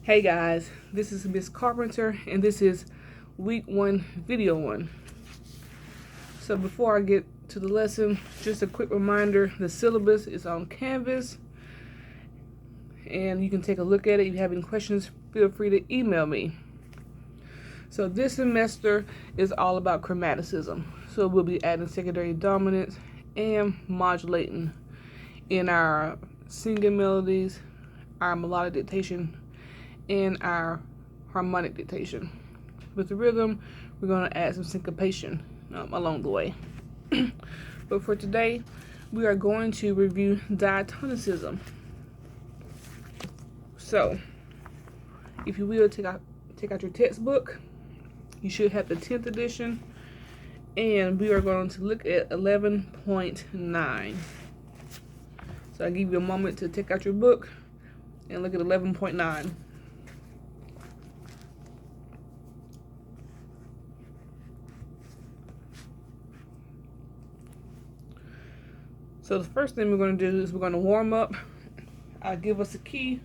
Hey guys, this is Miss Carpenter and this is week 1, video 1. So before I get to the lesson, just a quick reminder, the syllabus is on Canvas and you can take a look at it. If you have any questions, feel free to email me. So this semester is all about chromaticism. So we'll be adding secondary dominance and modulating in our singing melodies, our melodic dictation, and our harmonic dictation. With the rhythm, we're going to add some syncopation along the way. But for today, we are going to review diatonicism. So, if you will, take out your textbook. You should have the 10th edition. And we are going to look at 11.9. So I'll give you a moment to take out your book and look at 11.9. So the first thing we're going to do is we're going to warm up. I'll give us a key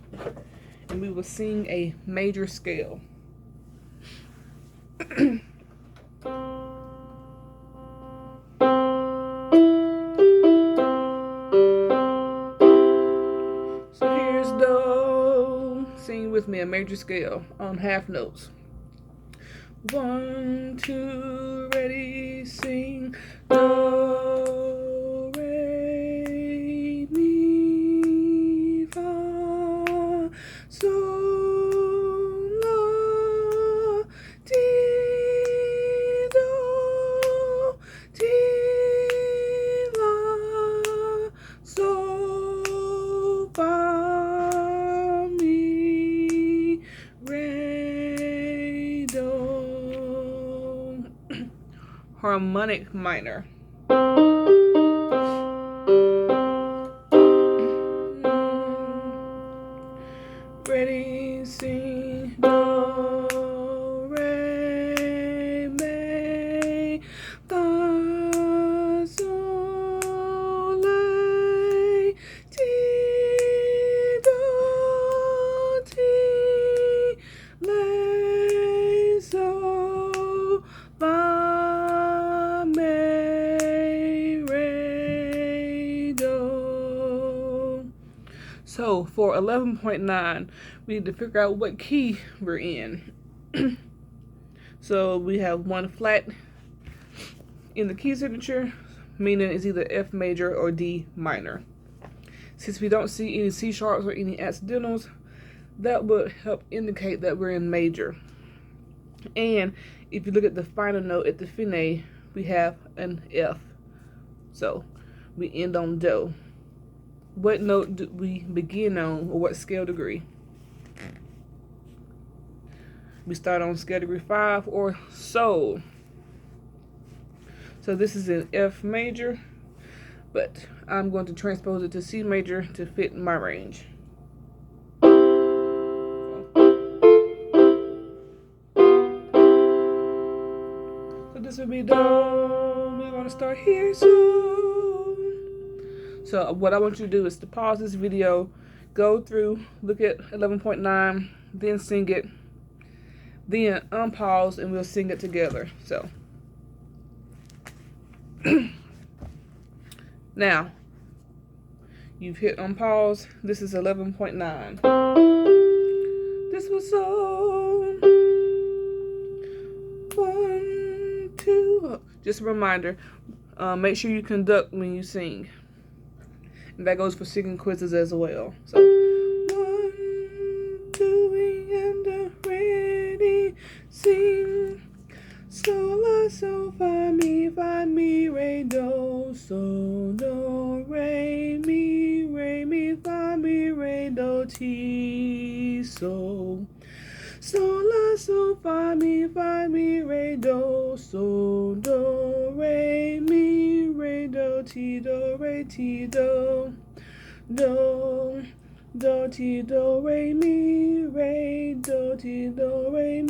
and we will sing a major scale. So here's Do. Sing with me a major scale on half notes. 1, 2, ready, sing. Do, re, mi, fa, sol, la, ti, do, ti, la, sol, fa, mi, re, do. Harmonic minor. Ready, sing, do, re, mi, fa, sol, la, ti, do, ti, la, sol, fa, mi, re, do. So for 11.9, we need to figure out what key we're in. So we have one flat in the key signature, meaning it's either F major or D minor. Since we don't see any C sharps or any accidentals, that would help indicate that we're in major. And if you look at the final note at the finale, we have an F. So we end on Do. What note do we begin on, or what scale degree? We start on scale degree 5 or Sol. So this is in F major, but I'm going to transpose it to C major to fit my range. So this would be Do. We're going to start here soon. So what I want you to do is to pause this video, go through, look at 11.9, then sing it, then unpause and we'll sing it together. So now you've hit unpause. This is 11.9. This was So. 1, 2. Just a reminder, make sure you conduct when you sing. And that goes for singing quizzes as well. So 1, 2, and ready, sing. Sol, la, sol, fa, mi, re, do, sol, do, re, mi, fa, mi, re, do, ti, sol. Sol, la, sol, fa, mi, re, do, sol, do, re, do, ti, do, re, ti, do, do, do, ti, do, re, do, ti, do, re,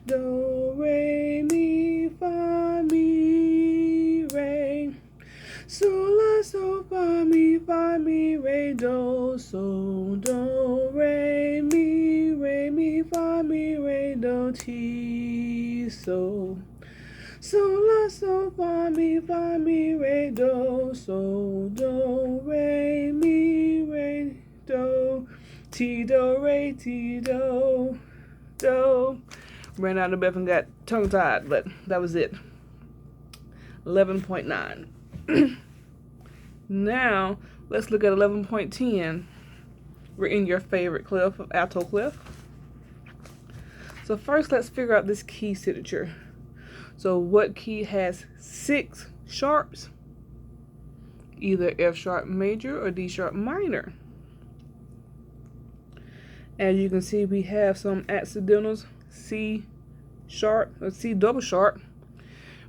do, re, fa, mi, re. Sol, la, sol, fa, mi, re, do, sol, do, re, mi, mi, re, do, ti, so. So, la, so, fa, mi, re, do, so, do, re, mi, re, do, ti, do. Ran out of breath and got tongue-tied, but that was it. 11.9. Now, let's look at 11.10. We're in your favorite clef, alto clef. So first, let's figure out this key signature. So what key has 6 sharps? Either F sharp major or D sharp minor. As you can see, we have some accidentals, C sharp or C double sharp,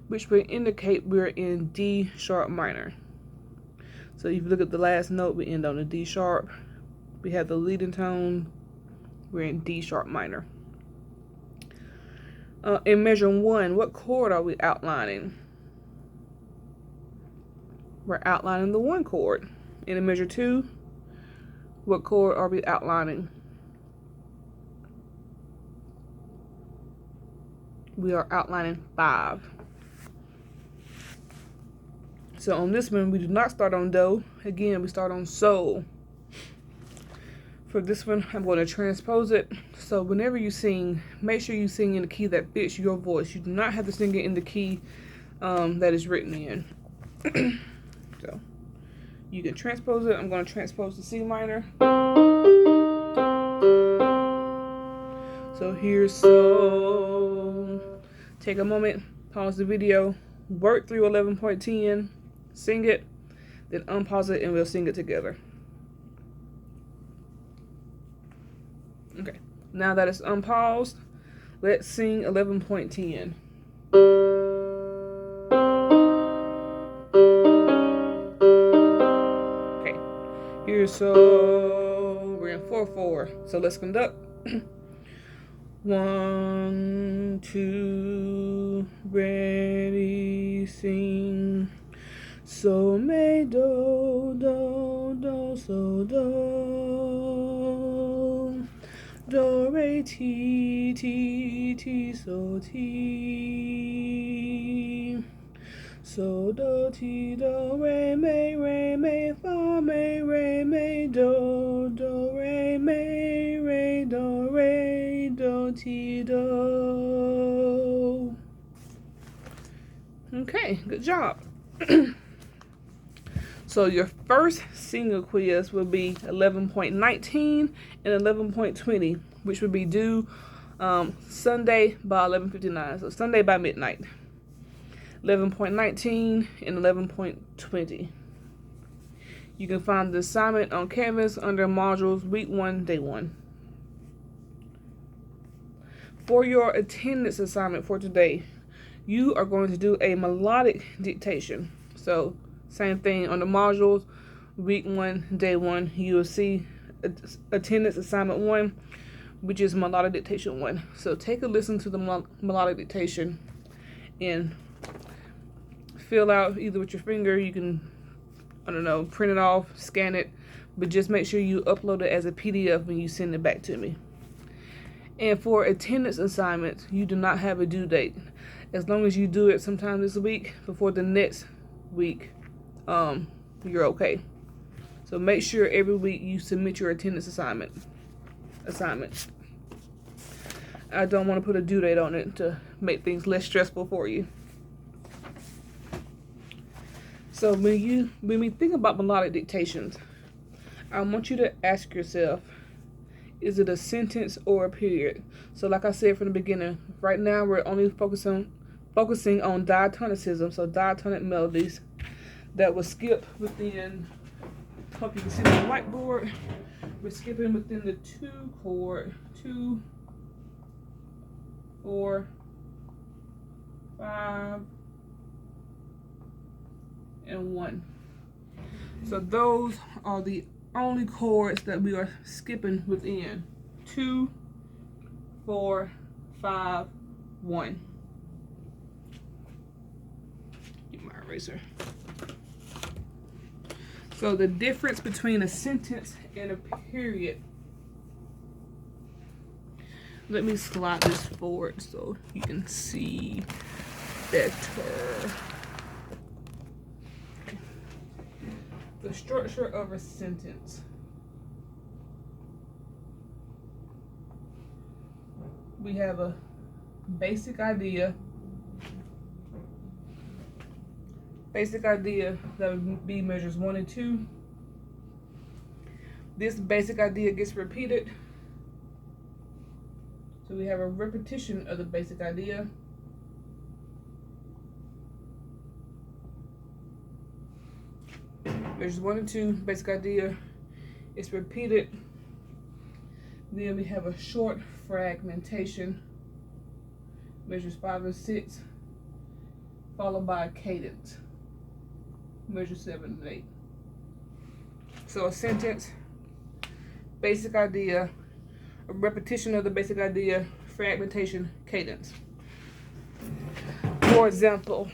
which will indicate we're in D sharp minor. So if you look at the last note, we end on a D sharp. We have the leading tone, we're in D sharp minor. In measure 1, what chord are we outlining? We're outlining the 1 chord. In measure 2, what chord are we outlining? We are outlining 5. So on this one, we do not start on do. Again, we start on sol. For this one, I'm going to transpose it. So whenever you sing, make sure you sing in the key that fits your voice. You do not have to sing it in the key that is written in. So you can transpose it. I'm going to transpose the C minor. So here's so. Take a moment, pause the video, work through 11.10, sing it, then unpause it and we'll sing it together. Okay, now that it's unpaused, let's sing 11.10. Okay, here's so, we're in 4/4, so let's conduct. 1, 2, ready, sing. So, me, do, so, do. Do, re, ti, so, ti. So, do, ti, do, re, me, fa, me, re, me, do, re, me, re, do, ti, do. Okay, good job. So your first single quiz will be 11.19 and 11.20, which will be due Sunday by 11:59. So Sunday by midnight. 11.19 and 11.20. You can find the assignment on Canvas under modules week 1, day 1. For your attendance assignment for today, you are going to do a melodic dictation. So same thing on the modules, week 1, day 1, you will see attendance assignment 1, which is melodic dictation 1. So take a listen to the melodic dictation and fill out either with your finger, you can, I don't know, print it off, scan it, but just make sure you upload it as a PDF when you send it back to me. And for attendance assignments, you do not have a due date. As long as you do it sometime this week before the next week, you're okay. So make sure every week you submit your attendance assignment. I don't want to put a due date on it to make things less stressful for you. So when we think about melodic dictations, I want you to ask yourself, is it a sentence or a period? So like I said from the beginning, right now we're only focusing on diatonicism, so diatonic melodies that will skip within, hope you can see on the whiteboard, we're skipping within the 2 chord, 2, 4, 5, and 1. So those are the only chords that we are skipping within 2, 4, 5, 1. Get my eraser. So the difference between a sentence and a period. Let me slide this forward so you can see better. The structure of a sentence. We have a basic idea. Basic idea that would be measures 1 and 2. This basic idea gets repeated. So we have a repetition of the basic idea. Measures 1 and 2, basic idea is repeated. Then we have a short fragmentation, measures 5 and 6, followed by a cadence, measures 7 and 8. So a sentence, basic idea, a repetition of the basic idea, fragmentation, cadence. For example,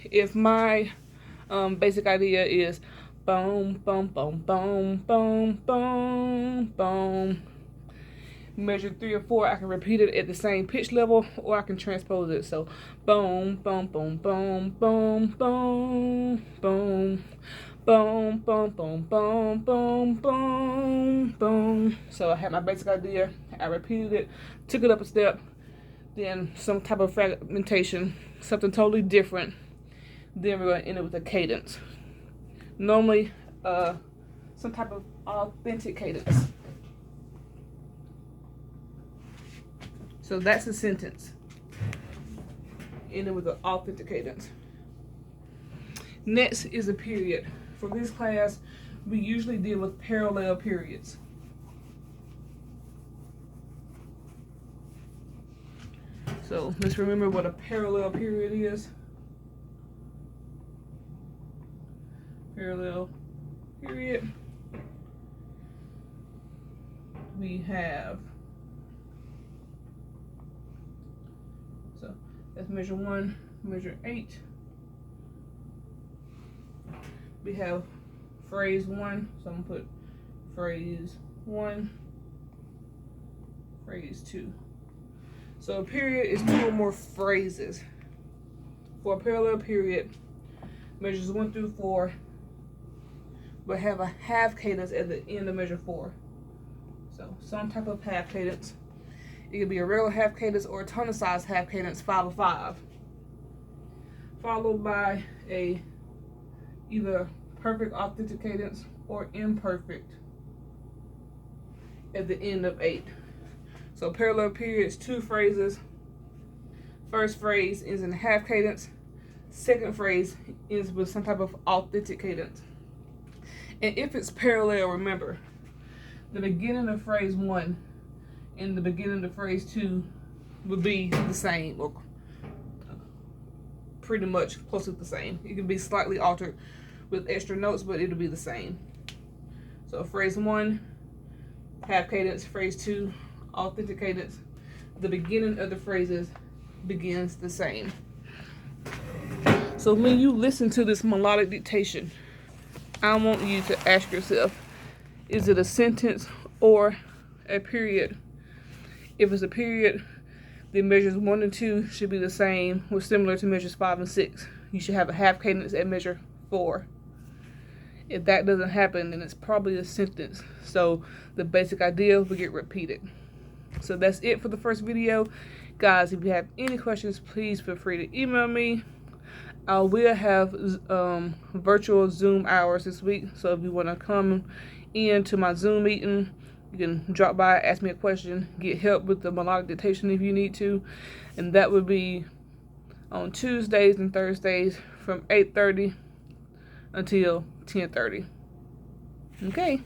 if my basic idea is boom, boom, boom, boom, boom, boom, boom, measure 3 or 4, I can repeat it at the same pitch level, or I can transpose it. So boom, boom, boom, boom, boom, boom, boom, boom, boom, boom, boom, boom, boom, boom. So I had my basic idea, I repeated it, took it up a step, then some type of fragmentation, something totally different. Then we're going to end it with a cadence. Normally, some type of authentic cadence. So that's a sentence. Ending with an authentic cadence. Next is a period. For this class, we usually deal with parallel periods. So let's remember what a parallel period is. Parallel period. We have, so that's measure 1, measure 8. We have phrase 1, so I'm gonna put phrase 1, phrase 2. So a period is 2 or more phrases. For a parallel period, measures 1 through 4 will have a half cadence at the end of measure 4. So some type of half cadence. It could be a regular half cadence or a tonicized half cadence, 5 or 5. Followed by a either perfect authentic cadence or imperfect at the end of 8. So parallel periods, 2 phrases. First phrase is in half cadence. Second phrase is with some type of authentic cadence. And if it's parallel, remember, the beginning of phrase 1 and the beginning of phrase 2 would be the same, or pretty much close to the same. It can be slightly altered with extra notes, but it'll be the same. So phrase 1, half cadence. Phrase 2, authentic cadence. The beginning of the phrases begins the same. So when you listen to this melodic dictation, I want you to ask yourself, is it a sentence or a period? If it's a period, then measures 1 and 2 should be the same, or similar to measures 5 and 6. You should have a half cadence at measure 4. If that doesn't happen, then it's probably a sentence. So the basic idea will get repeated. So that's it for the first video. Guys, if you have any questions, please feel free to email me. I will have virtual Zoom hours this week. So if you want to come into my Zoom meeting, you can drop by, ask me a question, get help with the melodic dictation if you need to. And that would be on Tuesdays and Thursdays from 8:30 until 10:30. Okay.